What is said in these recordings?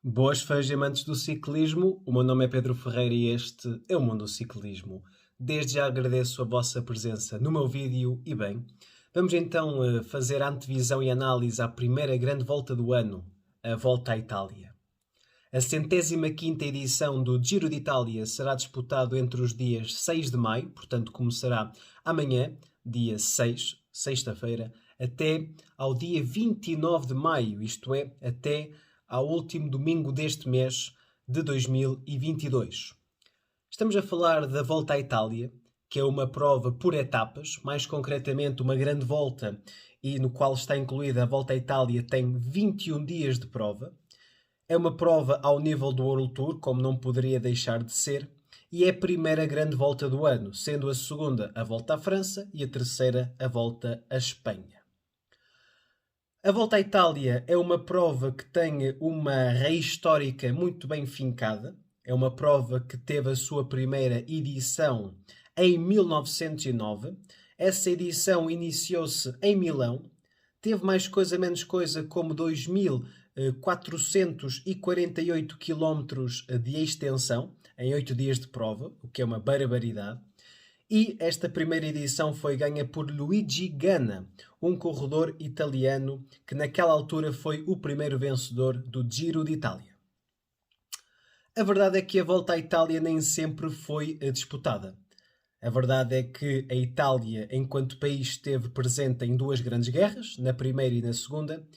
Boas fãs e amantes do ciclismo, o meu nome é Pedro Ferreira e este é o Mundo do Ciclismo. Desde já agradeço a vossa presença no meu vídeo e bem, vamos então fazer a antevisão e análise à primeira grande volta do ano, a Volta à Itália. A 105ª edição do Giro de Itália será disputado entre os dias 6 de maio, portanto começará amanhã, dia 6, sexta-feira, até ao dia 29 de maio, isto é, até ao último domingo deste mês de 2022. Estamos a falar da Volta à Itália, que é uma prova por etapas, mais concretamente uma grande volta, e no qual está incluída a Volta à Itália, tem 21 dias de prova. É uma prova ao nível do World Tour, como não poderia deixar de ser, e é a primeira grande volta do ano, sendo a segunda a Volta à França e a terceira a Volta à Espanha. A Volta à Itália é uma prova que tem uma raiz histórica muito bem fincada. É uma prova que teve a sua primeira edição em 1909. Essa edição iniciou-se em Milão. Teve mais coisa menos coisa como 2.448 km de extensão em 8 dias de prova, o que é uma barbaridade. E esta primeira edição foi ganha por Luigi Ganna, um corredor italiano que naquela altura foi o primeiro vencedor do Giro de Itália. A verdade é que a Volta à Itália nem sempre foi disputada. A verdade é que a Itália, enquanto país, esteve presente em duas grandes guerras, na primeira e na segunda,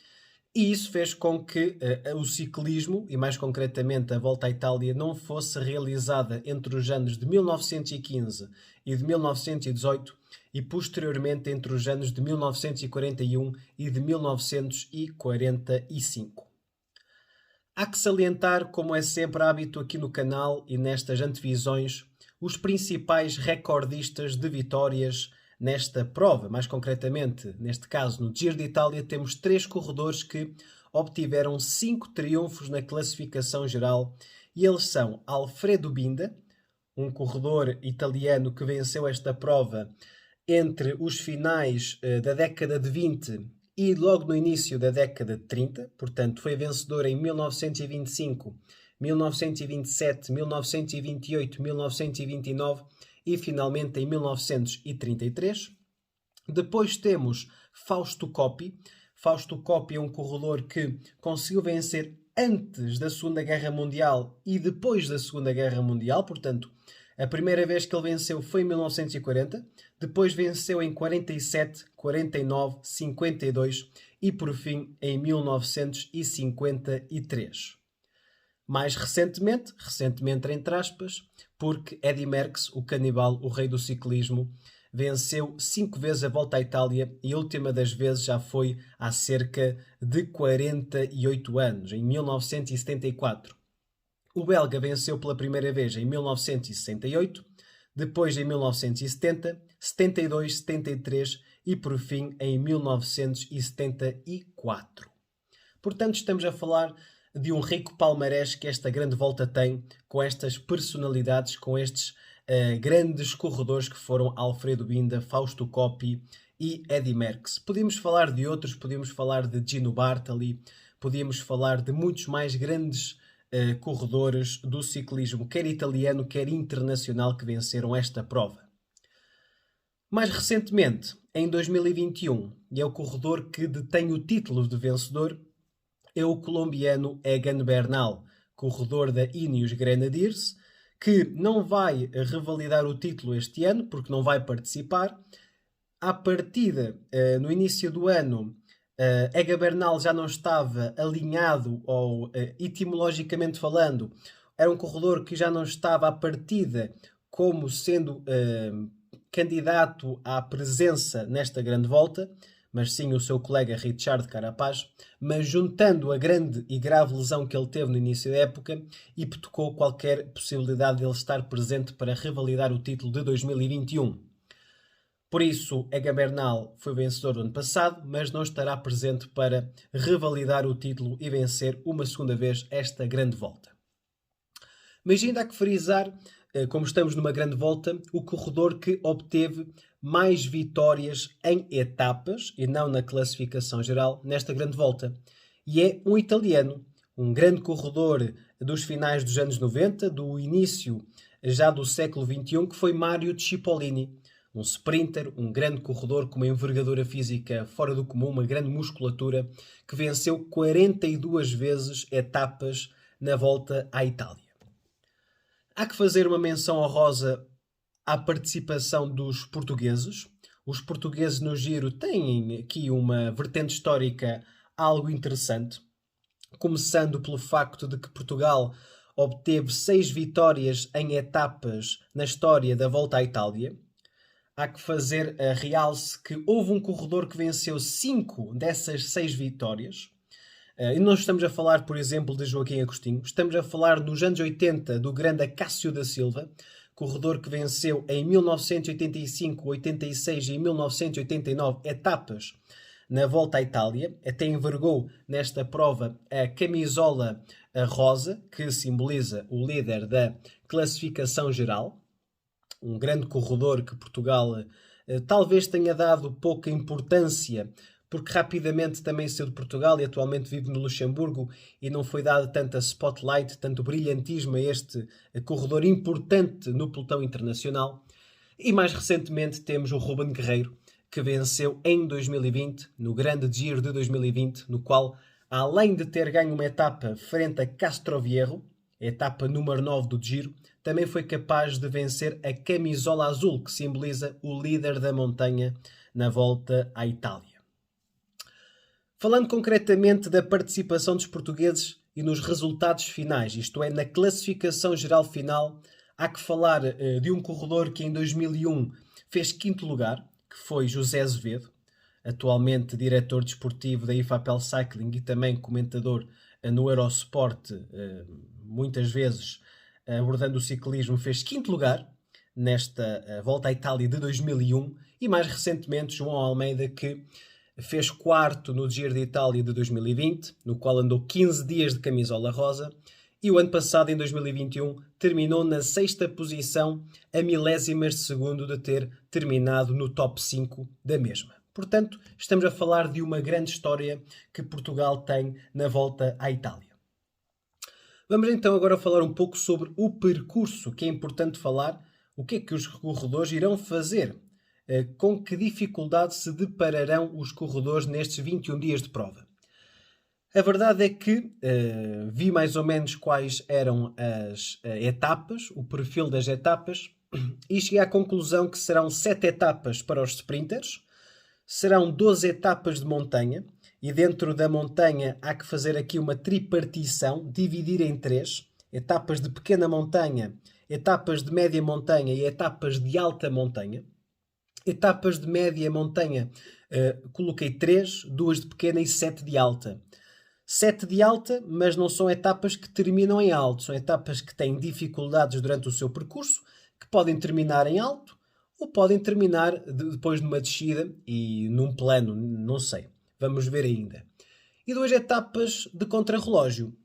e isso fez com que o ciclismo, e mais concretamente a Volta à Itália, não fosse realizada entre os anos de 1915 e de 1918 e posteriormente entre os anos de 1941 e de 1945. Há que salientar, como é sempre hábito aqui no canal e nestas antevisões, os principais recordistas de vitórias nesta prova. Mais concretamente, neste caso, no Giro de Itália, temos 3 corredores que obtiveram 5 triunfos na classificação geral e eles são Alfredo Binda, um corredor italiano que venceu esta prova entre os finais da década de 20 e logo no início da década de 30, portanto foi vencedor em 1925, 1927, 1928, 1929 e finalmente em 1933. Depois temos Fausto Coppi. Fausto Coppi é um corredor que conseguiu vencer antes da Segunda Guerra Mundial e depois da Segunda Guerra Mundial, portanto, a primeira vez que ele venceu foi em 1940, depois venceu em 47, 49, 52 e por fim em 1953. Mais recentemente entre aspas, porque Eddy Merckx, o canibal, o rei do ciclismo, venceu 5 vezes a Volta à Itália e a última das vezes já foi há cerca de 48 anos, em 1974. O belga venceu pela primeira vez em 1968, depois em 1970, 72, 73 e por fim em 1974. Portanto, estamos a falar de um rico palmarés que esta grande volta tem, com estas personalidades, com estes grandes corredores que foram Alfredo Binda, Fausto Coppi e Eddy Merckx. Podíamos falar de outros, podíamos falar de Gino Bartali, podíamos falar de muitos mais grandes corredores do ciclismo, quer italiano, quer internacional, que venceram esta prova. Mais recentemente, em 2021, e é o corredor que detém o título de vencedor, é o colombiano Egan Bernal, corredor da Ineos Grenadiers, que não vai revalidar o título este ano, porque não vai participar. À partida, no início do ano, Egan Bernal já não estava alinhado, ou etimologicamente falando, era um corredor que já não estava à partida como sendo candidato à presença nesta grande volta, mas sim o seu colega Richard Carapaz, mas juntando a grande e grave lesão que ele teve no início da época, hipotecou qualquer possibilidade de ele estar presente para revalidar o título de 2021. Por isso, Egan Bernal foi vencedor do ano passado, mas não estará presente para revalidar o título e vencer uma segunda vez esta grande volta. Mas ainda há que frisar, como estamos numa grande volta, o corredor que obteve mais vitórias em etapas e não na classificação geral nesta grande volta. E é um italiano, um grande corredor dos finais dos anos 90, do início já do século XXI, que foi Mario Cipollini. Um sprinter, um grande corredor com uma envergadura física fora do comum, uma grande musculatura, que venceu 42 vezes etapas na volta à Itália. Há que fazer uma menção honrosa à participação dos portugueses. Os portugueses no Giro têm aqui uma vertente histórica algo interessante, começando pelo facto de que Portugal obteve 6 vitórias em etapas na história da Volta à Itália. Há que fazer a realce que houve um corredor que venceu 5 dessas 6 vitórias. E não estamos a falar, por exemplo, de Joaquim Agostinho. Estamos a falar nos anos 80 do grande Acácio da Silva, corredor que venceu em 1985, 86 e 1989 etapas na Volta à Itália. Até envergou nesta prova a camisola rosa, que simboliza o líder da classificação geral. Um grande corredor que Portugal talvez tenha dado pouca importância, porque rapidamente também saiu de Portugal e atualmente vive no Luxemburgo e não foi dado tanta spotlight, tanto brilhantismo a este corredor importante no pelotão internacional. E mais recentemente temos o Ruben Guerreiro, que venceu em 2020, no Grande Giro de 2020, no qual, além de ter ganho uma etapa frente a Castroviejo, a etapa número 9 do Giro, também foi capaz de vencer a camisola azul, que simboliza o líder da montanha na Volta à Itália. Falando concretamente da participação dos portugueses e nos resultados finais, isto é, na classificação geral final, há que falar de um corredor que em 2001 fez 5º lugar, que foi José Azevedo, atualmente diretor desportivo da IFAPEL Cycling e também comentador no Eurosport, muitas vezes abordando o ciclismo, fez 5º lugar nesta Volta à Itália de 2001 e mais recentemente João Almeida, que fez 4º no Giro de Itália de 2020, no qual andou 15 dias de camisola rosa, e o ano passado, em 2021, terminou na 6ª posição, a milésimas de segundo de ter terminado no top 5 da mesma. Portanto, estamos a falar de uma grande história que Portugal tem na Volta à Itália. Vamos então agora falar um pouco sobre o percurso, que é importante falar, o que é que os corredores irão fazer, com que dificuldade se depararão os corredores nestes 21 dias de prova. A verdade é que vi mais ou menos quais eram as etapas, o perfil das etapas, e cheguei à conclusão que serão 7 etapas para os sprinters, serão 12 etapas de montanha, e dentro da montanha há que fazer aqui uma tripartição, dividir em 3, etapas de pequena montanha, etapas de média montanha e etapas de alta montanha. Etapas de média montanha coloquei 3, 2 de pequena e 7 de alta. 7 de alta, mas não são etapas que terminam em alto, são etapas que têm dificuldades durante o seu percurso, que podem terminar em alto ou podem terminar depois numa descida e num plano, não sei. Vamos ver ainda. E 2 etapas de contrarrelógio.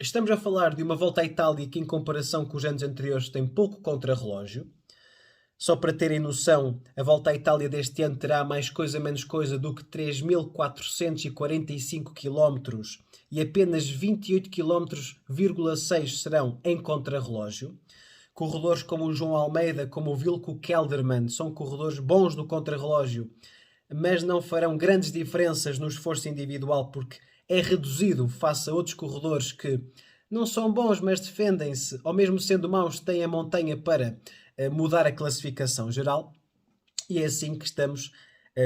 Estamos a falar de uma Volta à Itália que, em comparação com os anos anteriores, tem pouco contrarrelógio. Só para terem noção, a Volta à Itália deste ano terá mais coisa menos coisa do que 3.445 km e apenas 28,6 km serão em contrarrelógio. Corredores como o João Almeida, como o Wilco Kelderman, são corredores bons no contrarrelógio, mas não farão grandes diferenças no esforço individual porque é reduzido face a outros corredores que não são bons, mas defendem-se, ou mesmo sendo maus, têm a montanha para mudar a classificação geral. E é assim que estamos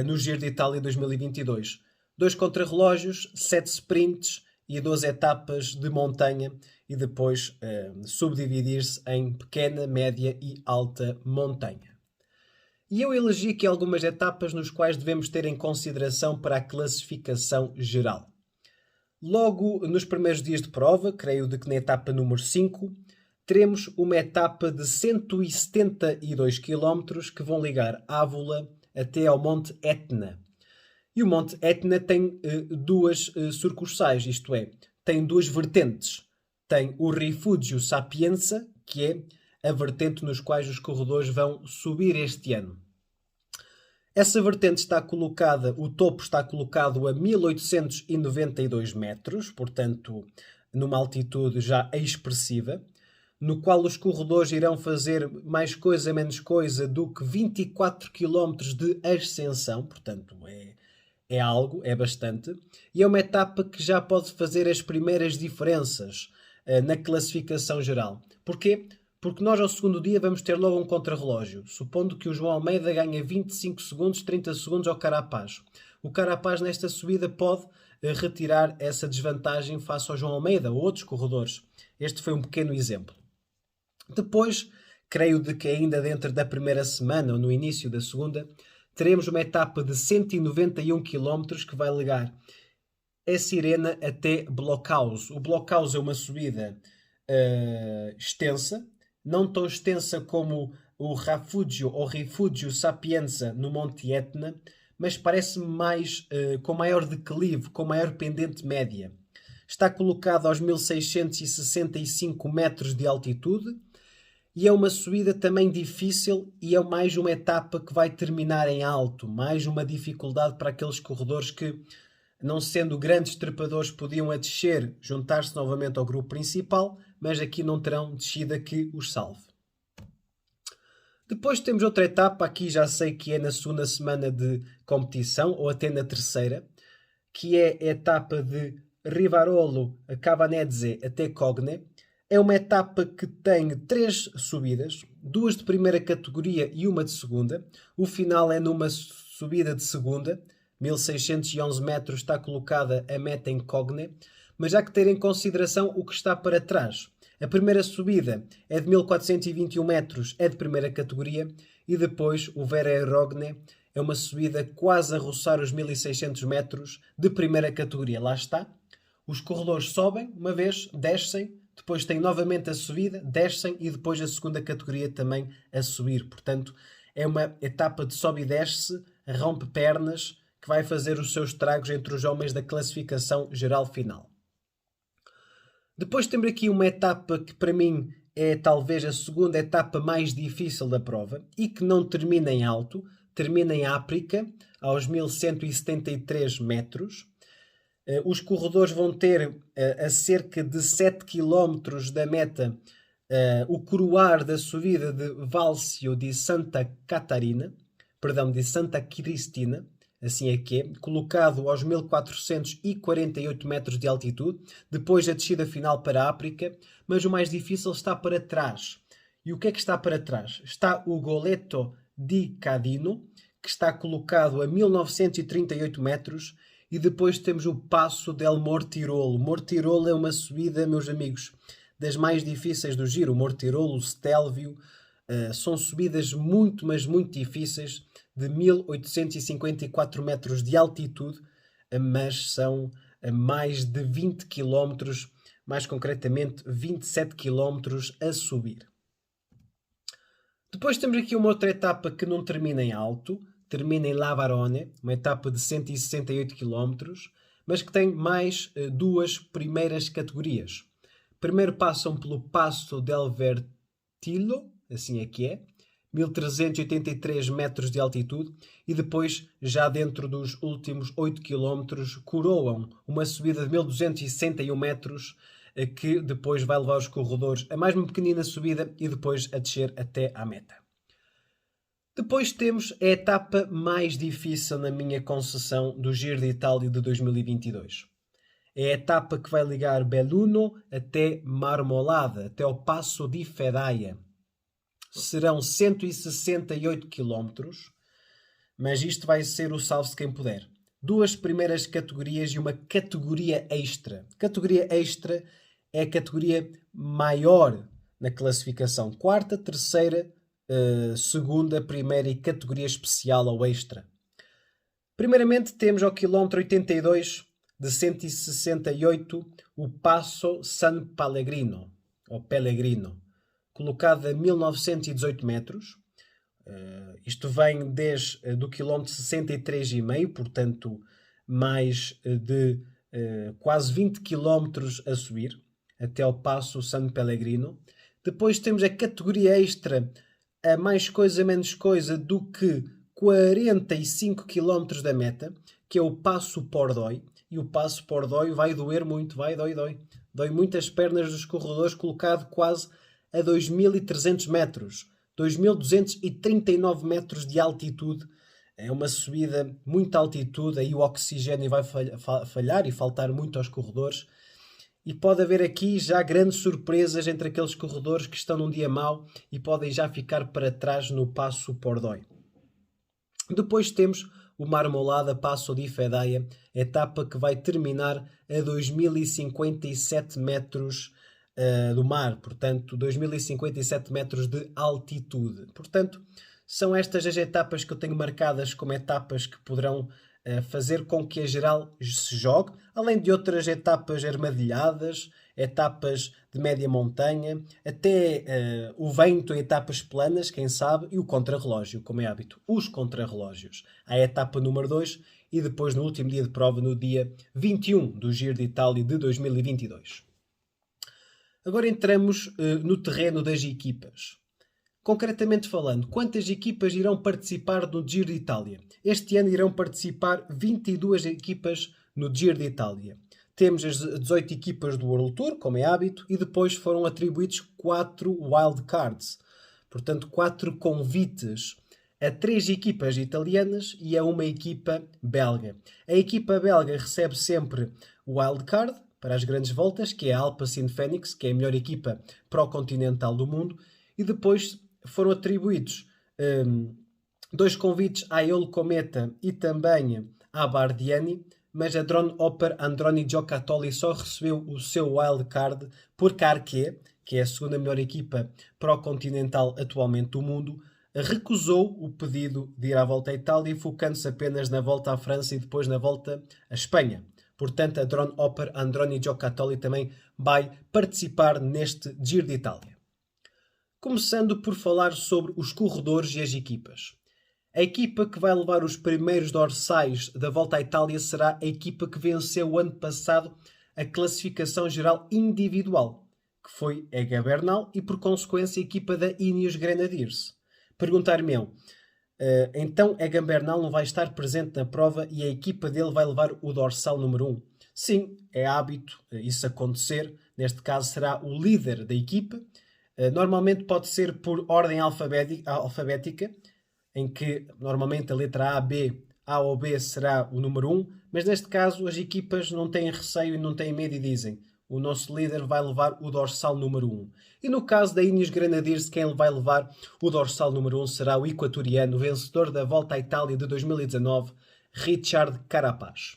no Giro de Itália 2022. 2 contrarrelógios, 7 sprints e 12 etapas de montanha e depois subdividir-se em pequena, média e alta montanha. E eu elegi aqui algumas etapas nos quais devemos ter em consideração para a classificação geral. Logo nos primeiros dias de prova, creio de que na etapa número 5, teremos uma etapa de 172 km que vão ligar Ávola até ao Monte Etna. E o Monte Etna tem 2 sucursais, isto é, tem 2 vertentes. Tem o Rifúgio Sapienza, que é a vertente nos quais os corredores vão subir este ano. Essa vertente está colocada, o topo está colocado a 1892 metros, portanto numa altitude já expressiva, no qual os corredores irão fazer mais coisa, menos coisa do que 24 km de ascensão, portanto é algo, é bastante, e é uma etapa que já pode fazer as primeiras diferenças na classificação geral. Porquê? Porque nós ao segundo dia vamos ter logo um contrarrelógio, supondo que o João Almeida ganha 25 segundos, 30 segundos ao Carapaz. O Carapaz nesta subida pode retirar essa desvantagem face ao João Almeida ou outros corredores. Este foi um pequeno exemplo. Depois, creio de que ainda dentro da primeira semana ou no início da segunda, teremos uma etapa de 191 km que vai ligar a Cirena até Blockhaus. O Blockhaus é uma subida extensa, não tão extensa como o Rifugio Sapienza no Monte Etna, mas parece-me mais com maior declive, com maior pendente média. Está colocado aos 1665 metros de altitude e é uma subida também difícil e é mais uma etapa que vai terminar em alto, mais uma dificuldade para aqueles corredores que, não sendo grandes trepadores, podiam a descer, juntar-se novamente ao grupo principal, mas aqui não terão descida que os salve. Depois temos outra etapa, aqui já sei que é na segunda semana de competição, ou até na terceira, que é a etapa de Rivarolo a Cavanese até Cogne. É uma etapa que tem 3 subidas, 2 de primeira categoria e uma de segunda. O final é numa subida de segunda, 1611 metros está colocada a meta em Cogne, mas há que ter em consideração o que está para trás. A primeira subida é de 1421 metros, é de primeira categoria, e depois o Verrerogne é uma subida quase a roçar os 1600 metros de primeira categoria. Lá está. Os corredores sobem uma vez, descem, depois tem novamente a subida, descem e depois a segunda categoria também a subir. Portanto, é uma etapa de sobe e desce, rompe pernas, que vai fazer os seus estragos entre os homens da classificação geral final. Depois temos aqui uma etapa que para mim é talvez a segunda etapa mais difícil da prova e que não termina em alto, termina em Áprica, aos 1173 metros. Os corredores vão ter a cerca de 7 km da meta o coroar da subida de Valsio de Santa Catarina, perdão, de Santa Cristina, assim é que é, colocado aos 1448 metros de altitude, depois a descida final para a Áprica, mas o mais difícil está para trás. E o que é que está para trás? Está o Goleto di Cadino, que está colocado a 1938 metros, e depois temos o Passo del Mortirolo. Mortirolo é uma subida, meus amigos, das mais difíceis do giro. O Mortirolo, o Stelvio, são subidas muito, mas muito difíceis, de 1854 metros de altitude, mas são mais de 20 km, mais concretamente 27 km a subir. Depois temos aqui uma outra etapa que não termina em alto, termina em Lavarone, uma etapa de 168 km, mas que tem mais 2 primeiras categorias. Primeiro passam pelo Passo del Vertillo, assim é que é, 1383 metros de altitude, e depois, já dentro dos últimos 8 km, coroam uma subida de 1261 metros, que depois vai levar os corredores a mais uma pequenina subida e depois a descer até à meta. Depois temos a etapa mais difícil na minha concessão do Giro de Itália de 2022. É a etapa que vai ligar Belluno até Marmolada, até ao Passo di Fedaia. Serão 168 km, mas isto vai ser o salve-se quem puder. 2 primeiras categorias e uma categoria extra. Categoria extra é a categoria maior na classificação. 4ª, 3ª, 2ª, 1ª e categoria especial ou extra. Primeiramente temos ao quilómetro 82 de 168 o Passo San Pellegrino, ou Pellegrino, colocado a 1918 metros. Isto vem desde do quilómetro 63,5, portanto mais de quase 20 km a subir, até ao Passo San Pellegrino. Depois temos a categoria extra, a mais coisa menos coisa do que 45 km da meta, que é o Passo Pordoi. E o Passo Pordoi vai doer muito, vai, dói. Dói muito as pernas dos corredores, colocado quase a 2.300 metros. 2.239 metros de altitude. É uma subida, muita altitude, aí o oxigênio vai falhar e faltar muito aos corredores. E pode haver aqui já grandes surpresas entre aqueles corredores que estão num dia mau e podem já ficar para trás no Passo Pordoi. Depois temos o Marmolada Passo di Fedaia, etapa que vai terminar a 2057 metros do mar, portanto 2057 metros de altitude. Portanto, são estas as etapas que eu tenho marcadas como etapas que poderão fazer com que a geral se jogue, além de outras etapas armadilhadas, etapas de média montanha, até o vento em etapas planas, quem sabe, e o contrarrelógio, como é hábito, os contrarrelógios. A etapa número 2 e depois no último dia de prova, no dia 21 do Giro de Itália de 2022. Agora entramos no terreno das equipas. Concretamente falando, quantas equipas irão participar no Giro de Itália? Este ano irão participar 22 equipas no Giro de Itália. Temos as 18 equipas do World Tour, como é hábito, e depois foram atribuídos 4 wildcards. Portanto, 4 convites a 3 equipas italianas e a uma equipa belga. A equipa belga recebe sempre o wildcard para as grandes voltas, que é a Alpecin Fenix, que é a melhor equipa pró-continental do mundo, e depois foram atribuídos 2 convites à Eolo Cometa e também à Bardiani, mas a Drone Hopper Androni Giocattoli só recebeu o seu wildcard porque a Arquet, que é a segunda melhor equipa pró-continental atualmente do mundo, recusou o pedido de ir à Volta à Itália, focando-se apenas na Volta à França e depois na Volta à Espanha. Portanto, a Drone Hopper Androni Giocattoli também vai participar neste Giro de Itália. Começando por falar sobre os corredores e as equipas. A equipa que vai levar os primeiros dorsais da Volta à Itália será a equipa que venceu o ano passado a classificação geral individual, que foi Ega Bernal e, por consequência, a equipa da Ineos Grenadiers. Perguntar-me-ão, então Ega Bernal não vai estar presente na prova e a equipa dele vai levar o dorsal número 1? Sim, é hábito isso acontecer. Neste caso será o líder da equipa. Normalmente pode ser por ordem alfabética, em que normalmente a letra A ou B será o número 1, mas neste caso as equipas não têm receio e não têm medo e dizem: o nosso líder vai levar o dorsal número 1. E no caso da Ineos Grenadiers, quem vai levar o dorsal número 1 será o equatoriano, vencedor da Volta à Itália de 2019, Richard Carapaz.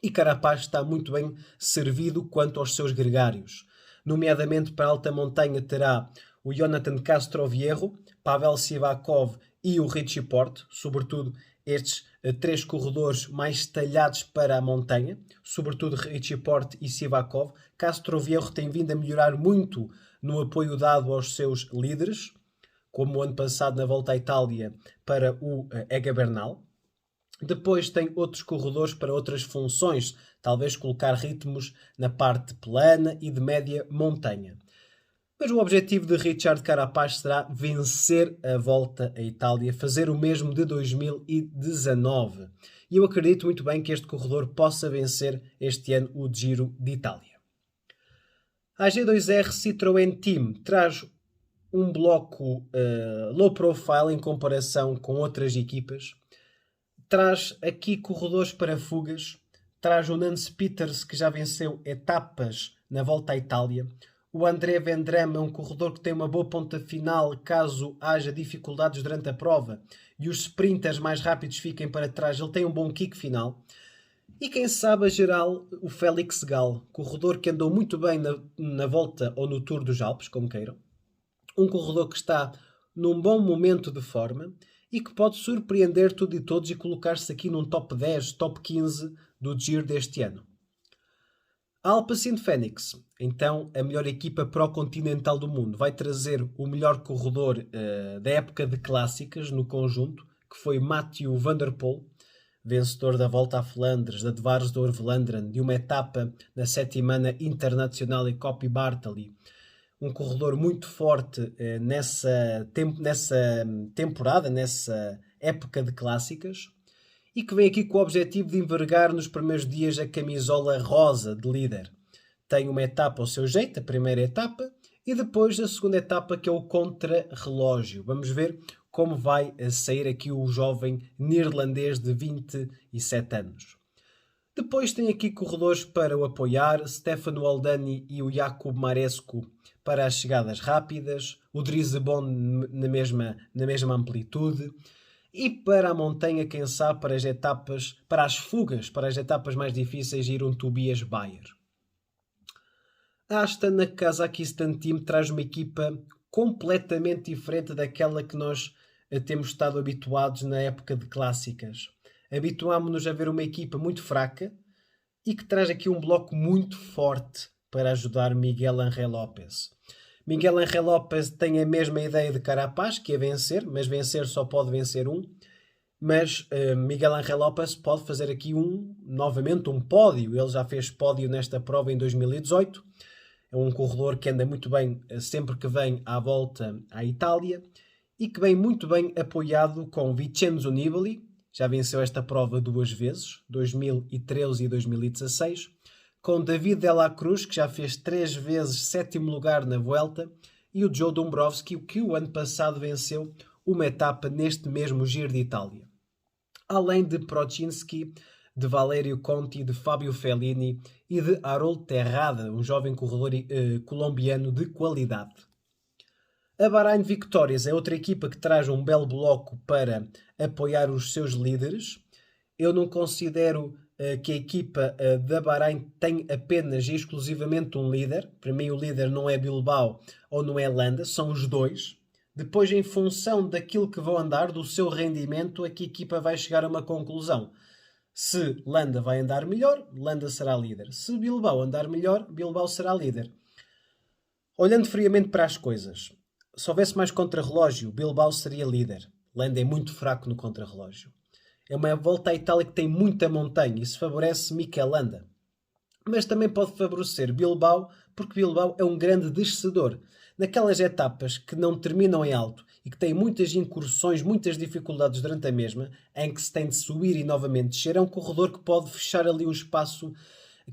E Carapaz está muito bem servido quanto aos seus gregários. Nomeadamente para a alta montanha terá o Jonathan Castroviejo, Pavel Sivakov e o Richie Porte, sobretudo estes 3 corredores mais talhados para a montanha, sobretudo Richie Porte e Sivakov. Castroviejo tem vindo a melhorar muito no apoio dado aos seus líderes, como o ano passado na Volta à Itália para o Ega Bernal. Depois tem outros corredores para outras funções, talvez colocar ritmos na parte plana e de média montanha. Mas o objetivo de Richard Carapaz será vencer a Volta à Itália, fazer o mesmo de 2019. E eu acredito muito bem que este corredor possa vencer este ano o Giro de Itália. A G2R Citroën Team traz um bloco low profile em comparação com outras equipas. Traz aqui corredores para fugas. Traz o Nance Peters, que já venceu etapas na Volta à Itália. O André Vendrem é um corredor que tem uma boa ponta final caso haja dificuldades durante a prova e os sprinters mais rápidos fiquem para trás. Ele tem um bom kick final. E quem sabe a geral, o Félix Gall, corredor que andou muito bem na Volta ou no Tour dos Alpes, como queiram. Um corredor que está num bom momento de forma e que pode surpreender tudo e todos e colocar-se aqui num top 10, top 15 do Giro deste ano. A Alpecin Fenix, então a melhor equipa pró-continental do mundo, vai trazer o melhor corredor da época de clássicas no conjunto, que foi Mathieu van der Poel, vencedor da Volta a Flandres, da Dwars door Vlaanderen, de uma etapa na Settimana Internazionale Coppi Bartali. Um corredor muito forte nessa temporada, nessa época de clássicas, e que vem aqui com o objetivo de envergar nos primeiros dias a camisola rosa de líder. tem uma etapa ao seu jeito, a primeira etapa, e depois a segunda etapa, que é o contrarrelógio. Vamos ver como vai sair aqui o jovem neerlandês de 27 anos. Depois tem aqui corredores para o apoiar, Stefano Oldani e o Jakub Marescu para as chegadas rápidas, o Drizebon na mesma amplitude, e para a montanha, quem sabe, para as etapas, para as fugas, para as etapas mais difíceis, ir um Tobias Bayer. A Astana Kazakhstan Team traz uma equipa completamente diferente daquela que nós temos estado habituados na época de clássicas. Habituámos-nos a ver uma equipa muito fraca e que traz aqui um bloco muito forte para ajudar Miguel Ángel López. Miguel Ángel López tem a mesma ideia de Carapaz, que é vencer, mas vencer só pode vencer um. Mas Miguel Ángel López pode fazer aqui novamente um pódio. Ele já fez pódio nesta prova em 2018. É um corredor que anda muito bem sempre que vem à volta à Itália e que vem muito bem apoiado com Vincenzo Nibali. Já venceu esta prova 2 vezes, 2013 e 2016. Com David Della Cruz, que já fez 3 vezes 7º lugar na Vuelta. E o Joe Dombrowski, que o ano passado venceu uma etapa neste mesmo Giro de Itália. Além de Prochinski, de Valerio Conti, de Fábio Fellini e de Harold Terrada, um jovem corredor colombiano de qualidade. A Bahrain Victorious é outra equipa que traz um belo bloco para apoiar os seus líderes. Eu não considero que a equipa da Bahrein tem apenas e exclusivamente um líder. Para mim o líder não é Bilbao ou não é Landa, são os dois. Depois, em função daquilo que vão andar, do seu rendimento, é que a equipa vai chegar a uma conclusão. Se Landa vai andar melhor, Landa será líder. Se Bilbao andar melhor, Bilbao será líder. Olhando friamente para as coisas, se houvesse mais contrarrelógio, Bilbao seria líder. Landa é muito fraco no contrarrelógio. É uma volta à Itália que tem muita montanha e isso favorece Mikel Landa. Mas também pode favorecer Bilbao, porque Bilbao é um grande descedor. Naquelas etapas que não terminam em alto e que têm muitas incursões, muitas dificuldades durante a mesma, em que se tem de subir e novamente descer, é um corredor que pode fechar ali um espaço,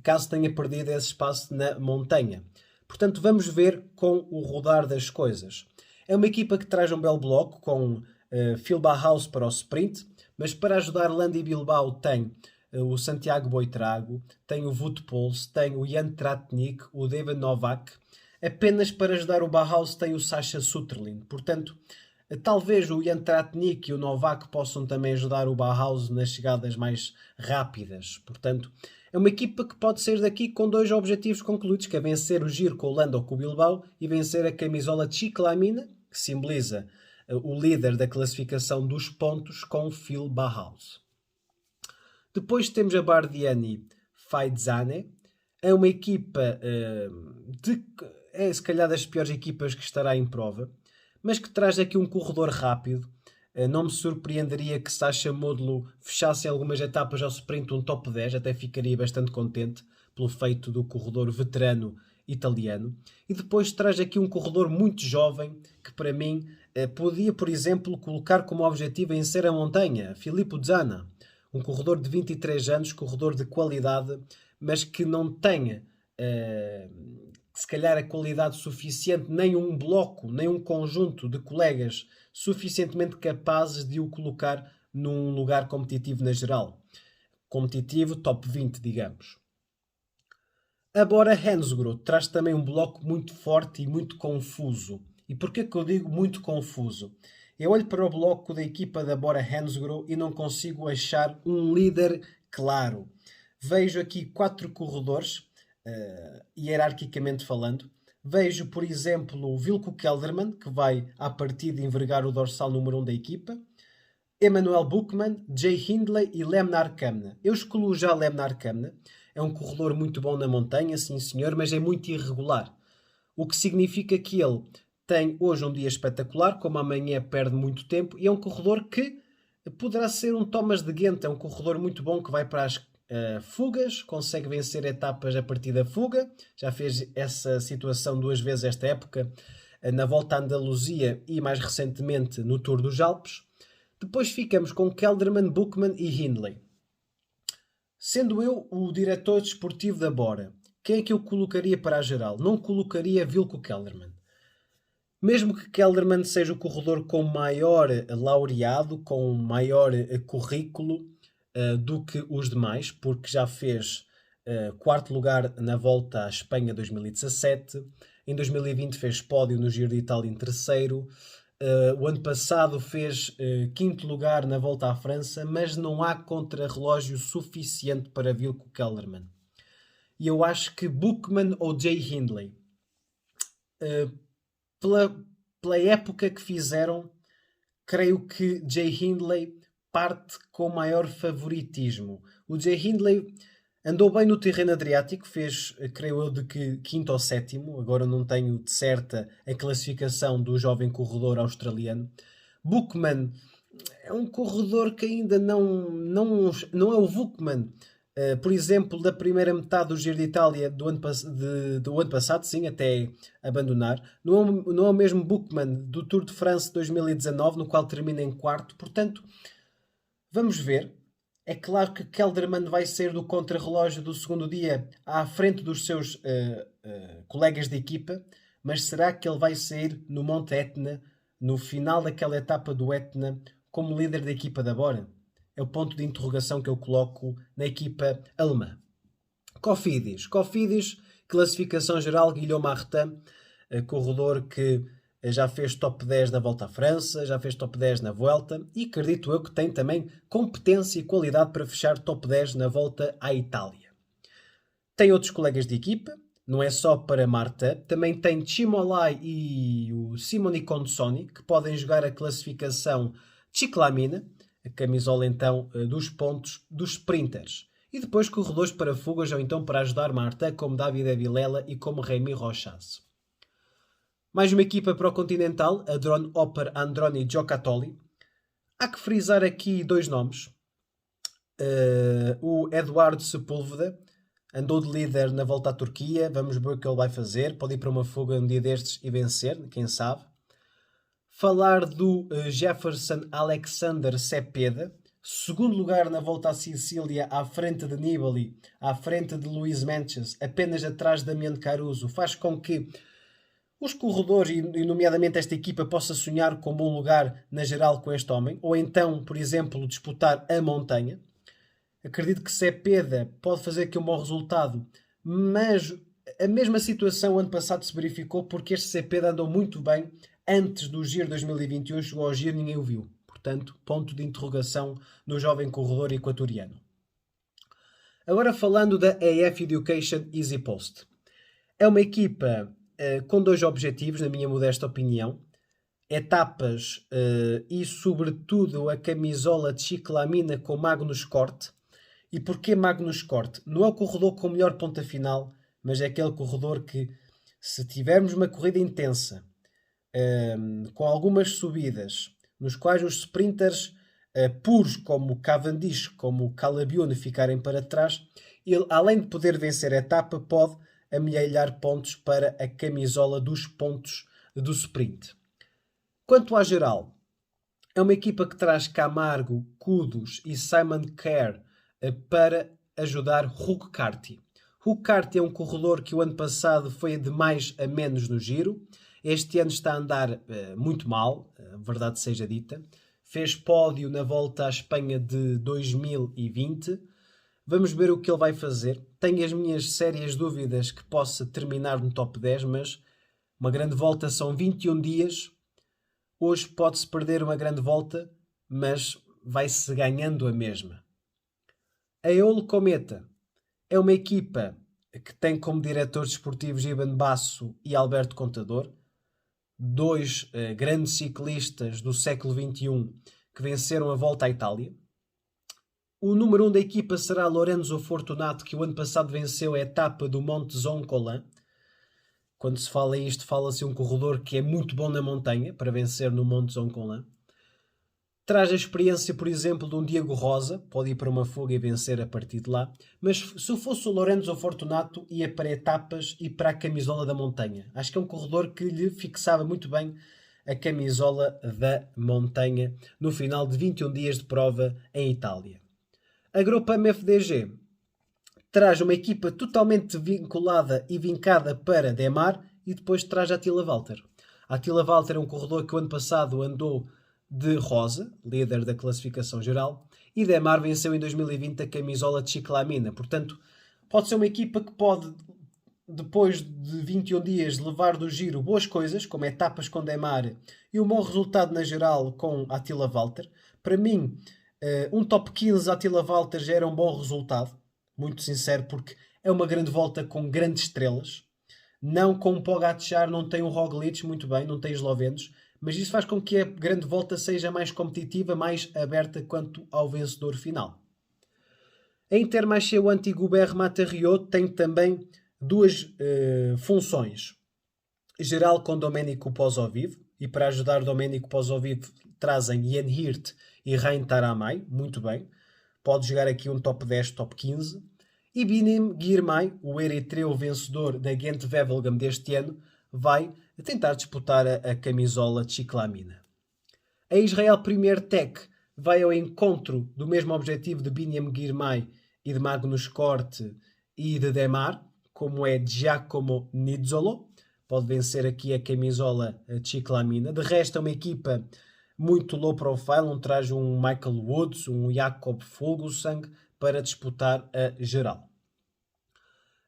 caso tenha perdido esse espaço na montanha. Portanto, vamos ver com o rodar das coisas. É uma equipa que traz um belo bloco, com Phil Bauhaus para o sprint, mas para ajudar Landa e Bilbao tem o Santiago Buitrago, tem o Wout Poels, tem o Jan Tratnik, o David Novak. Apenas para ajudar o Bauhaus tem o Sasha Sutterlin. Portanto, talvez o Jan Tratnik e o Novak possam também ajudar o Bauhaus nas chegadas mais rápidas. Portanto, é uma equipa que pode sair daqui com 2 objetivos concluídos, que é vencer o Giro com o Landa ou com o Bilbao e vencer a camisola de Ciclamina, que simboliza o líder da classificação dos pontos, com Phil Bauhaus. Depois temos a Bardiani Faizzane. É uma equipa é se calhar das piores equipas que estará em prova, mas que traz aqui um corredor rápido. Não me surpreenderia que Sacha Modolo fechasse algumas etapas ao sprint um top 10, até ficaria bastante contente pelo feito do corredor veterano italiano. E depois traz aqui um corredor muito jovem que para mim podia, por exemplo, colocar como objetivo vencer a montanha, Filippo Zana, um corredor de 23 anos, corredor de qualidade, mas que não tenha se calhar a qualidade suficiente, nem um bloco, nem um conjunto de colegas suficientemente capazes de o colocar num lugar competitivo na geral. Competitivo, top 20, digamos. A Bora Hansgrohe traz também um bloco muito forte e muito confuso. E porquê que eu digo muito confuso? Eu olho para o bloco da equipa da Bora Hansgrohe e não consigo achar um líder claro. Vejo aqui 4 corredores, hierarquicamente falando. Vejo, por exemplo, o Wilco Kelderman, que vai à partida envergar o dorsal número 1 da equipa. Emanuel Buchmann, Jay Hindley e Lemnar Kamna. Eu excluo já Lemnar Kamna. É um corredor muito bom na montanha, sim senhor, mas é muito irregular. O que significa que ele tem hoje um dia espetacular, como amanhã perde muito tempo, e é um corredor que poderá ser um Thomas de Ghent. É um corredor muito bom que vai para as fugas, consegue vencer etapas a partir da fuga. Já fez essa situação 2 vezes esta época, na Volta à Andaluzia e mais recentemente no Tour dos Alpes. Depois ficamos com Kelderman, Buchmann e Hindley. Sendo eu o diretor desportivo da Bora, quem é que eu colocaria para a geral? Não colocaria Wilco Kelderman. Mesmo que Kelderman seja o corredor com maior laureado, com maior currículo do que os demais, porque já fez quarto lugar na Volta à Espanha 2017, em 2020 fez pódio no Giro de Itália em terceiro, o ano passado fez quinto lugar na Volta à França, mas não há contrarrelógio suficiente para Wilco Kelderman. E eu acho que Buchmann ou Jay Hindley, pela época que fizeram, creio que Jay Hindley parte com maior favoritismo. O Jay Hindley andou bem no terreno adriático, fez, creio eu, de que quinto ou sétimo. Agora não tenho de certa a classificação do jovem corredor australiano. Buchmann é um corredor que ainda não é o Buchmann, por exemplo, da primeira metade do Giro de Itália do ano passado, sim, até abandonar. Não é o mesmo Buchmann do Tour de France 2019, no qual termina em quarto. Portanto, vamos ver. É claro que Kelderman vai sair do contrarrelógio do segundo dia à frente dos seus colegas de equipa, mas será que ele vai sair no Monte Etna, no final daquela etapa do Etna, como líder da equipa da Bora? É o ponto de interrogação que eu coloco na equipa alemã. Cofidis, classificação geral, Guillaume Martin, corredor que já fez top 10 na Volta à França, já fez top 10 na Vuelta e acredito eu que tem também competência e qualidade para fechar top 10 na Volta à Itália. Tem outros colegas de equipa, não é só para Marta, também tem Cimolai e o Simoni Consoni, que podem jogar a classificação Ciclamina, a camisola então dos pontos dos sprinters. E depois corredores para fugas ou então para ajudar Marta, como Davide Vilela e como Rémi Rochas. Mais uma equipa para o Continental, a Drone Hopper Androni Giocattoli. Há que frisar aqui dois nomes. O Eduardo Sepúlveda andou de líder na Volta à Turquia. Vamos ver o que ele vai fazer. Pode ir para uma fuga um dia destes e vencer, quem sabe. Falar do Jefferson Alexander Cepeda, segundo lugar na Volta à Sicília, à frente de Nibali, à frente de Luís Menches, apenas atrás de Damiano Caruso, faz com que os corredores, e nomeadamente esta equipa, possa sonhar com um bom lugar na geral com este homem, ou então, por exemplo, disputar a montanha. Acredito que Cepeda pode fazer aqui um bom resultado, mas a mesma situação ano passado se verificou porque este Cepeda andou muito bem antes do Giro 2021, chegou ao Giro e ninguém o viu. Portanto, ponto de interrogação no jovem corredor equatoriano. Agora falando da AF Education Easy Post. É uma equipa com dois objetivos, na minha modesta opinião. Etapas e, sobretudo, a camisola de ciclamina com Magnus Cort. E porquê Magnus Cort? Não é o corredor com melhor ponta final, mas é aquele corredor que, se tivermos uma corrida intensa, com algumas subidas, nos quais os sprinters puros como Cavendish, como Calabione ficarem para trás, ele, além de poder vencer a etapa, pode amealhar pontos para a camisola dos pontos do sprint. Quanto à geral, é uma equipa que traz Camargo, Kudos e Simon Kerr para ajudar Hug Carty. Hug Carty é um corredor que o ano passado foi de mais a menos no Giro. Este ano está a andar muito mal, a verdade seja dita. Fez pódio na Volta à Espanha de 2020. Vamos ver o que ele vai fazer. Tenho as minhas sérias dúvidas que possa terminar no top 10, mas uma grande volta são 21 dias. Hoje pode-se perder uma grande volta, mas vai-se ganhando a mesma. A Eolo Cometa é uma equipa que tem como diretores desportivos Ivan Basso e Alberto Contador, dois grandes ciclistas do século XXI que venceram a Volta à Itália. O número 1 da equipa será Lorenzo Fortunato, que o ano passado venceu a etapa do Monte Zoncolan. Quando se fala isto, fala-se um corredor que é muito bom na montanha, para vencer no Monte Zoncolan. Traz a experiência, por exemplo, de um Diego Rosa, pode ir para uma fuga e vencer a partir de lá. Mas se eu fosse o Lorenzo Fortunato, ia para etapas e para a camisola da montanha. Acho que é um corredor que lhe fixava muito bem a camisola da montanha no final de 21 dias de prova em Itália. A Grupama FDG traz uma equipa totalmente vinculada e vincada para Démare e depois traz Attila Valter. Attila Valter é um corredor que o ano passado andou de rosa, líder da classificação geral, e Démare venceu em 2020 a camisola de Ciclamina. Portanto, pode ser uma equipa que pode, depois de 21 dias, levar do giro boas coisas, como etapas com Démare e um bom resultado na geral com Attila Valter. Para mim, um top 15 Attila Valter já era um bom resultado, muito sincero, porque é uma grande volta com grandes estrelas. Não com o Pogačar, não tem o Roglic, muito bem, não tem eslovenos, mas isso faz com que a grande volta seja mais competitiva, mais aberta quanto ao vencedor final. A Intermarché, o antigo BR Mata-Rio, tem também duas funções. Geral com Domenico Pozzovivo, e para ajudar Domenico Pozzovivo trazem Jan Hirt e Rein Taramay, muito bem. Pode jogar aqui um top 10, top 15. E Binim Girmay, o eritreu vencedor da Gent-Wevelgem deste ano, vai tentar disputar a camisola de Ciclamina. A Israel Premier Tech vai ao encontro do mesmo objetivo de Binim Girmay e de Magnus Cort e de Démare, como é Giacomo Nizzolo. Pode vencer aqui a camisola de Ciclamina. De resto, é uma equipa muito low profile, não traz um Michael Woods, um Jakob Fuglsang para disputar a geral.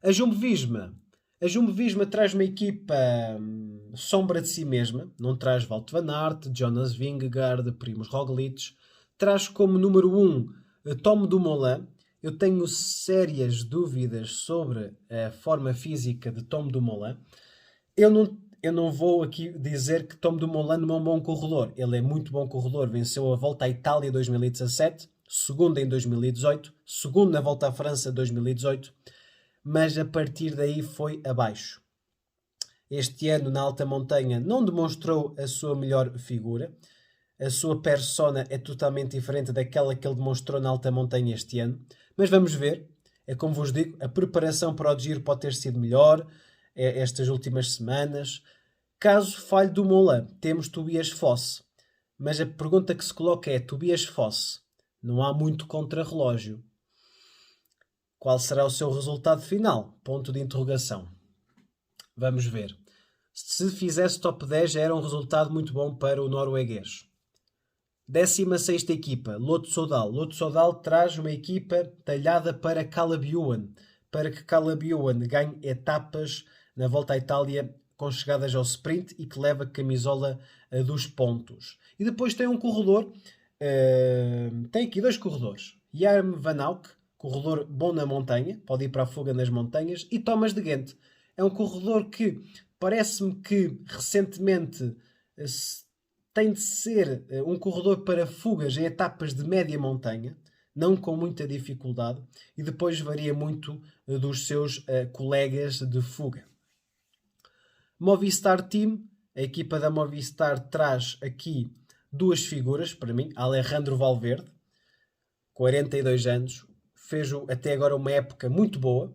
A Jumbo-Visma traz uma equipa sombra de si mesma, não traz Wout van Aert, Jonas Vingegaard, Primož Roglic, traz como número 1 Tom Dumoulin. Eu tenho sérias dúvidas sobre a forma física de Tom Dumoulin. Eu não vou aqui dizer que Tom Dumoulin não é um bom corredor. Ele é muito bom corredor. Venceu a Volta à Itália em 2017, segunda em 2018, segunda na Volta à França em 2018, mas a partir daí foi abaixo. Este ano, na alta montanha, não demonstrou a sua melhor figura. A sua persona é totalmente diferente daquela que ele demonstrou na alta montanha este ano. Mas vamos ver. É como vos digo, a preparação para o Giro pode ter sido melhor estas últimas semanas. Caso falhe do Moulin, temos Tobias Foss. Mas a pergunta que se coloca é: Tobias Foss, não há muito contrarrelógio. Qual será o seu resultado final? Ponto de interrogação. Vamos ver. Se fizesse top 10 já era um resultado muito bom para o norueguês. 16ª equipa, Lotto Soudal. Lotto Soudal traz uma equipa talhada para Caleb Ewan, para que Caleb Ewan ganhe etapas na Volta à Itália com chegadas ao sprint e que leva a camisola dos pontos. E depois tem um corredor, tem aqui dois corredores. Jarm Van Auk, corredor bom na montanha, pode ir para a fuga nas montanhas, e Thomas de Gent. É um corredor que parece-me que recentemente tem de ser um corredor para fugas em etapas de média montanha, não com muita dificuldade, e depois varia muito dos seus colegas de fuga. Movistar Team, a equipa da Movistar traz aqui duas figuras para mim. Alejandro Valverde, 42 anos, fez até agora uma época muito boa,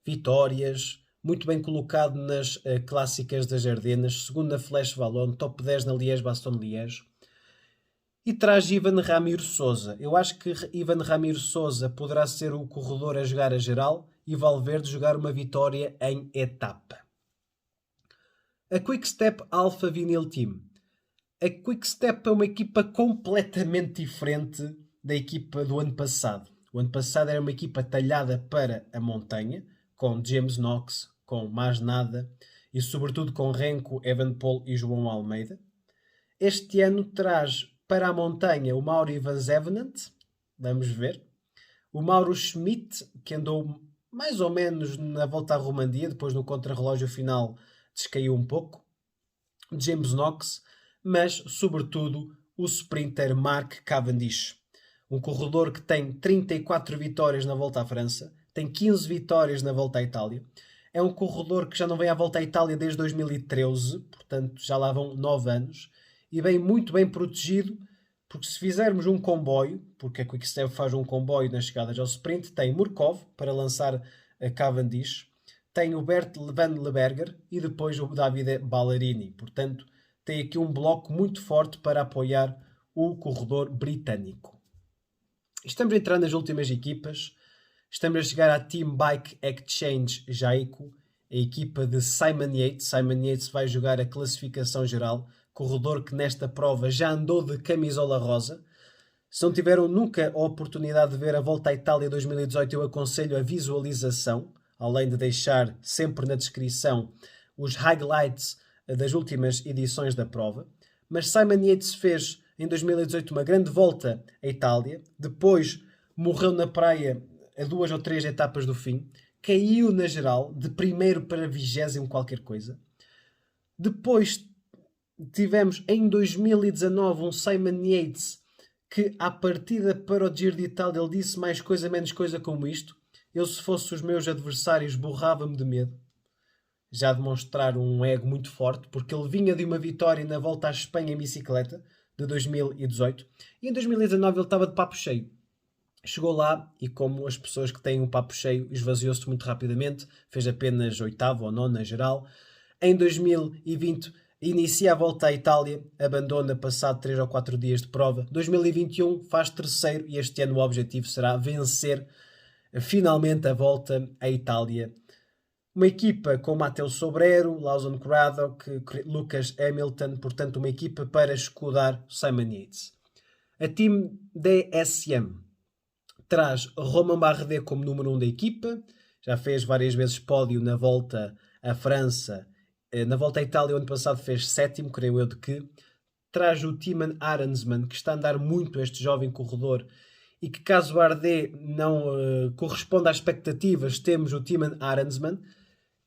vitórias, muito bem colocado nas clássicas das Ardenas, segundo na Flash Wallonne, top 10 na Liège-Bastogne-Liège. E traz Ivan Ramiro Sousa. Eu acho que Ivan Ramiro Sousa poderá ser o corredor a jogar a geral e Valverde jogar uma vitória em etapa. A Quick-Step Alpha Vinyl Team. A Quick-Step é uma equipa completamente diferente da equipa do ano passado. O ano passado era uma equipa talhada para a montanha, com James Knox, com mais nada e sobretudo com Renko, Evenepoel e João Almeida. Este ano traz para a montanha o Mauri Van Zevenant, vamos ver. O Mauro Schmidt, que andou mais ou menos na volta à Romandia, depois no contrarrelógio final descaiu um pouco. James Knox, mas sobretudo o sprinter Mark Cavendish. Um corredor que tem 34 vitórias na Volta à França, tem 15 vitórias na Volta à Itália. É um corredor que já não vem à Volta à Itália desde 2013, portanto já lá vão 9 anos. E vem muito bem protegido, porque se fizermos um comboio, porque a Quick-Step faz um comboio nas chegadas ao sprint, tem Murkov para lançar a Cavendish, tem o Bert Van Leberger e depois o Davide Ballerini. Portanto, tem aqui um bloco muito forte para apoiar o corredor britânico. Estamos a entrar nas últimas equipas. Estamos a chegar à Team Bike Exchange Jaico, a equipa de Simon Yates. Simon Yates vai jogar a classificação geral, corredor que nesta prova já andou de camisola rosa. Se não tiveram nunca a oportunidade de ver a Volta à Itália 2018, eu aconselho a visualização, além de deixar sempre na descrição os highlights das últimas edições da prova. Mas Simon Yates fez em 2018 uma grande volta à Itália, depois morreu na praia a 2 ou 3 etapas do fim, caiu na geral, de primeiro para 20º qualquer coisa. Depois tivemos em 2019 um Simon Yates que à partida para o Giro de Itália ele disse mais coisa menos coisa como isto: eu se fosse os meus adversários borrava-me de medo. Já demonstrar um ego muito forte, porque ele vinha de uma vitória na Volta à Espanha em bicicleta de 2018 e em 2019 ele estava de papo cheio. Chegou lá e, como as pessoas que têm um papo cheio, esvaziou-se muito rapidamente, fez apenas 8º ou 9º na geral. Em 2020 inicia a Volta à Itália, abandona passado 3 ou 4 dias de prova. 2021 faz 3º e este ano o objetivo será vencer finalmente a Volta à Itália. Uma equipa com Matteo Sobrero, Lawson Craddock, Lucas Hamilton, portanto uma equipa para escudar Simon Yates. A Team DSM traz Romain Bardet como número 1 da equipa, já fez várias vezes pódio na Volta à França, na Volta à Itália o ano passado fez 7º, creio eu de que. Traz o Thymen Arensman, que está a andar muito este jovem corredor, e que caso Bardet não corresponda às expectativas, temos o Thymen Arensman,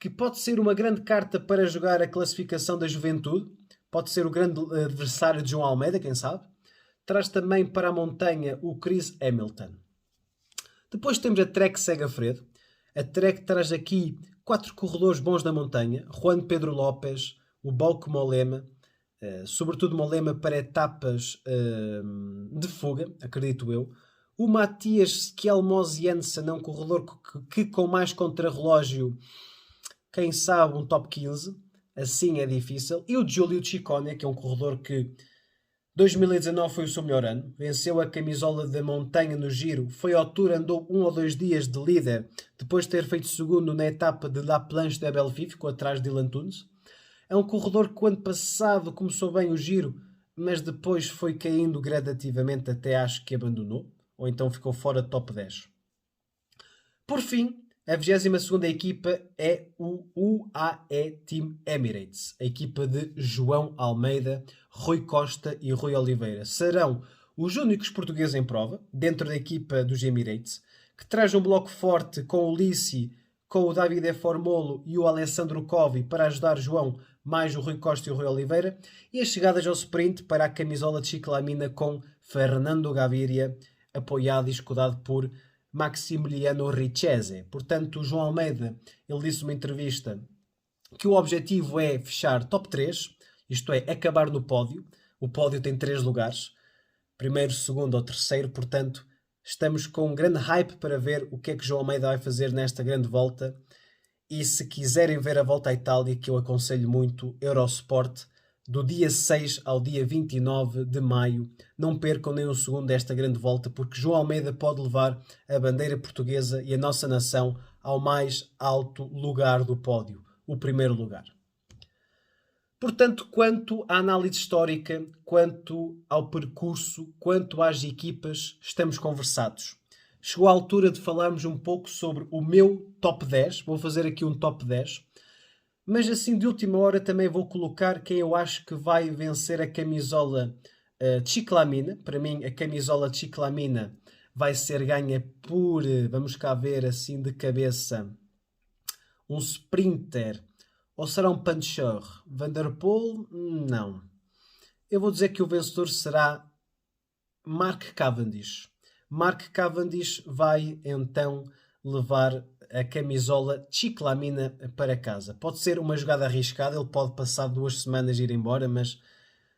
que pode ser uma grande carta para jogar a classificação da juventude, pode ser o grande adversário de João Almeida, quem sabe. Traz também para a montanha o Chris Hamilton. Depois temos a Trek Segafredo. A Trek traz aqui 4 corredores bons da montanha: Juan Pedro Lopes, o Bauke Mollema, sobretudo Mollema para etapas de fuga, acredito eu. O Matthias Skjelmos Jensen é um corredor que com mais contrarrelógio, quem sabe um top 15, assim é difícil. E o Giulio Ciccone, que é um corredor que 2019 foi o seu melhor ano, venceu a camisola da montanha no Giro, foi ao Tour, andou 1 ou 2 dias de líder, depois de ter feito segundo na etapa de La Planche de Belleville, ficou atrás de Dylan Teuns. É um corredor que o ano passado começou bem o Giro, mas depois foi caindo gradativamente até acho que abandonou, ou então ficou fora do top 10. Por fim, a 22ª equipa é o UAE Team Emirates, a equipa de João Almeida, Rui Costa e Rui Oliveira. Serão os únicos portugueses em prova, dentro da equipa dos Emirates, que traz um bloco forte com o Lissi, com o Davide Formolo e o Alessandro Covi para ajudar João, mais o Rui Costa e o Rui Oliveira, e as chegadas ao sprint para a camisola de ciclamina com Fernando Gaviria, apoiado e escudado por Maximiliano Richese. Portanto, o João Almeida, ele disse numa entrevista que o objetivo é fechar top 3, isto é, acabar no pódio. O pódio tem 3 lugares, primeiro, segundo ou terceiro, portanto, estamos com um grande hype para ver o que é que João Almeida vai fazer nesta grande volta. E se quiserem ver a Volta à Itália, que eu aconselho muito, Eurosport, do dia 6 ao dia 29 de maio. Não percam nem um segundo desta grande volta, porque João Almeida pode levar a bandeira portuguesa e a nossa nação ao mais alto lugar do pódio, o primeiro lugar. Portanto, quanto à análise histórica, quanto ao percurso, quanto às equipas, estamos conversados. Chegou a altura de falarmos um pouco sobre o meu top 10. Vou fazer aqui um top 10. Mas assim, de última hora, também vou colocar quem eu acho que vai vencer a camisola de ciclamina. Para mim, a camisola de ciclamina vai ser ganha por, vamos cá ver assim de cabeça, um sprinter. Ou será um puncher? Van der Poel? Não. Eu vou dizer que o vencedor será Mark Cavendish. Mark Cavendish vai então levar a camisola ciclamina para casa. Pode ser uma jogada arriscada, ele pode passar 2 semanas e ir embora, mas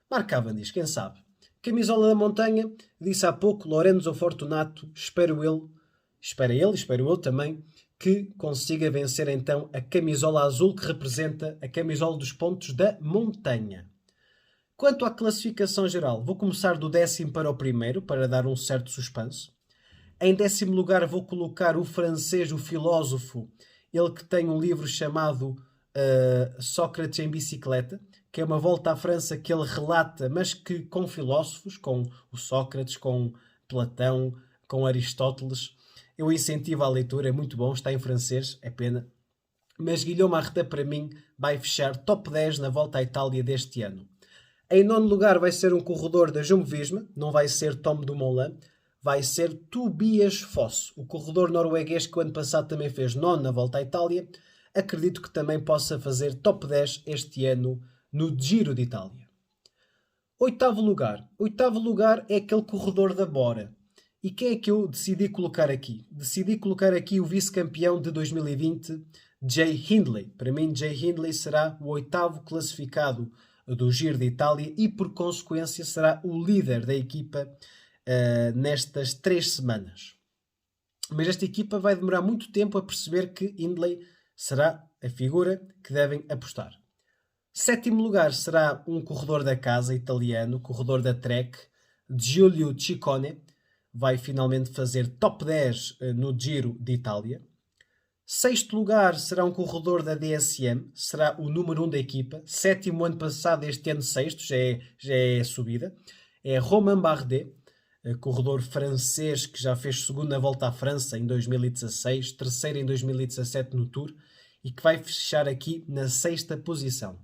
Mark Cavendish, quem sabe? Camisola da montanha, disse há pouco, Lorenzo Fortunato, espero eu também, que consiga vencer então a camisola azul que representa a camisola dos pontos da montanha. Quanto à classificação geral, vou começar do 10º para o primeiro, para dar um certo suspense. Em 10º lugar vou colocar o francês, o filósofo, ele que tem um livro chamado Sócrates em Bicicleta, que é uma volta à França que ele relata, mas que com filósofos, com o Sócrates, com Platão, com Aristóteles. Eu incentivo a leitura, é muito bom, está em francês, é pena. Mas Guilherme Martin, para mim, vai fechar top 10 na Volta à Itália deste ano. Em 9º lugar vai ser um corredor da Jumbo-Visma, não vai ser Tom Dumoulin, vai ser Tobias Foss, o corredor norueguês que o ano passado também fez 9º na Volta à Itália. Acredito que também possa fazer top 10 este ano no Giro de Itália. 8º lugar. 8º lugar é aquele corredor da Bora. E quem é que eu decidi colocar aqui? Decidi colocar aqui o vice-campeão de 2020, Jay Hindley. Para mim, Jay Hindley será o 8º classificado do Giro de Itália e, por consequência, será o líder da equipa nestas 3 semanas. Mas esta equipa vai demorar muito tempo a perceber que Hindley será a figura que devem apostar. 7º lugar será um corredor da casa italiano, corredor da Trek, Giulio Ciccone. Vai finalmente fazer top 10 no Giro de Itália. 6º lugar será um corredor da DSM, será o número 1 da equipa. 7º ano passado, este ano 6º, já é subida. É Romain Bardet, corredor francês que já fez 2º volta à França em 2016, 3º em 2017 no Tour e que vai fechar aqui na 6ª posição.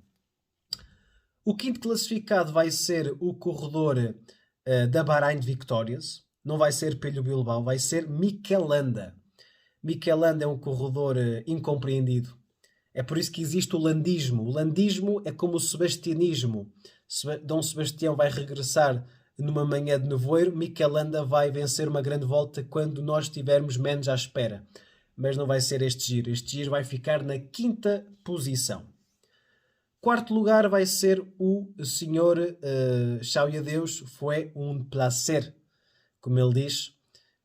O 5º classificado vai ser o corredor da Bahrein Victorious. Não vai ser Pello Bilbao, vai ser Mikel Landa. Mikel Landa é um corredor incompreendido. É por isso que existe o landismo. O landismo é como o sebastianismo. Dom Sebastião vai regressar numa manhã de nevoeiro. Mikel Landa vai vencer uma grande volta quando nós estivermos menos à espera. Mas não vai ser este giro. Este giro vai ficar na 5ª posição. 4º lugar vai ser o senhor Chao e adeus, foi um placer, como ele diz,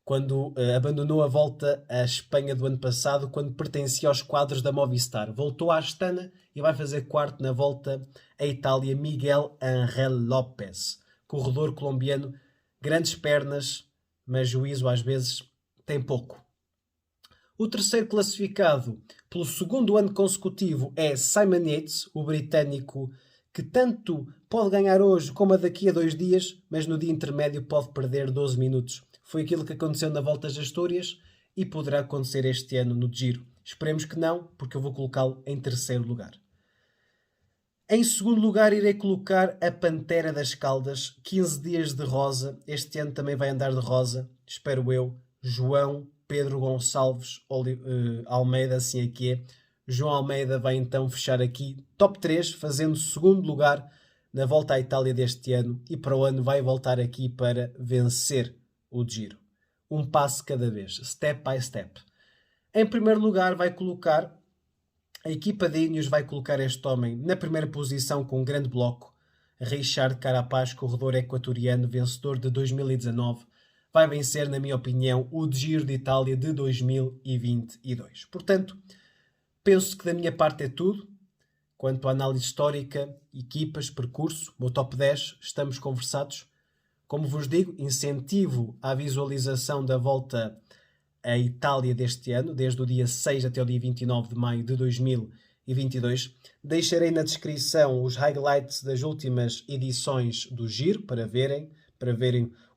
quando abandonou a volta à Espanha do ano passado, quando pertencia aos quadros da Movistar. Voltou à Astana e vai fazer 4º na volta à Itália, Miguel Ángel López, corredor colombiano, grandes pernas, mas juízo às vezes tem pouco. O 3º classificado pelo 2º ano consecutivo é Simon Yates, o britânico que tanto pode ganhar hoje como daqui a 2 dias, mas no dia intermédio pode perder 12 minutos. Foi aquilo que aconteceu na Volta às Astúrias e poderá acontecer este ano no Giro. Esperemos que não, porque eu vou colocá-lo em 3º lugar. Em 2º lugar irei colocar a Pantera das Caldas, 15 dias de rosa. Este ano também vai andar de rosa, espero eu, João Pedro Gonçalves Almeida, assim aqui é. João Almeida vai então fechar aqui top 3, fazendo 2º lugar na Volta à Itália deste ano e para o ano vai voltar aqui para vencer o Giro. Um passo cada vez, step by step. Em 1º lugar vai colocar, a equipa de Ineos vai colocar este homem na 1ª posição com um grande bloco, Richard Carapaz, corredor equatoriano, vencedor de 2019, vai vencer, na minha opinião, o Giro de Itália de 2022. Portanto, penso que da minha parte é tudo. Quanto à análise histórica, equipas, percurso, meu top 10, estamos conversados. Como vos digo, incentivo à visualização da volta à Itália deste ano, desde o dia 6 até o dia 29 de maio de 2022. Deixarei na descrição os highlights das últimas edições do Giro para verem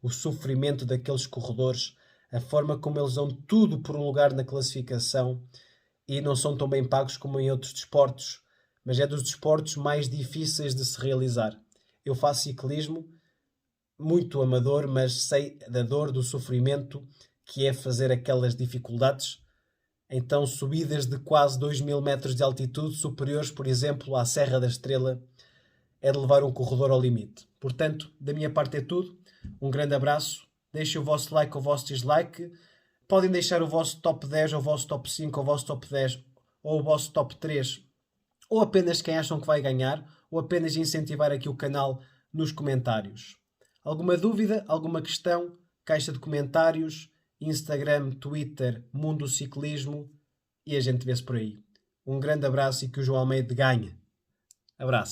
o sofrimento daqueles corredores, a forma como eles dão tudo por um lugar na classificação e não são tão bem pagos como em outros desportos, mas é dos desportos mais difíceis de se realizar. Eu faço ciclismo, muito amador, mas sei da dor, do sofrimento que é fazer aquelas dificuldades. Então, subidas de quase 2000 metros de altitude, superiores, por exemplo, à Serra da Estrela, é de levar um corredor ao limite. Portanto, da minha parte é tudo. Um grande abraço. Deixem o vosso like ou o vosso dislike. Podem deixar o vosso top 10, ou o vosso top 5, ou o vosso top 10, ou o vosso top 3, ou apenas quem acham que vai ganhar, ou apenas incentivar aqui o canal nos comentários. Alguma dúvida, alguma questão? Caixa de comentários, Instagram, Twitter, Mundo Ciclismo e a gente vê-se por aí. Um grande abraço e que o João Almeida ganhe. Abraço.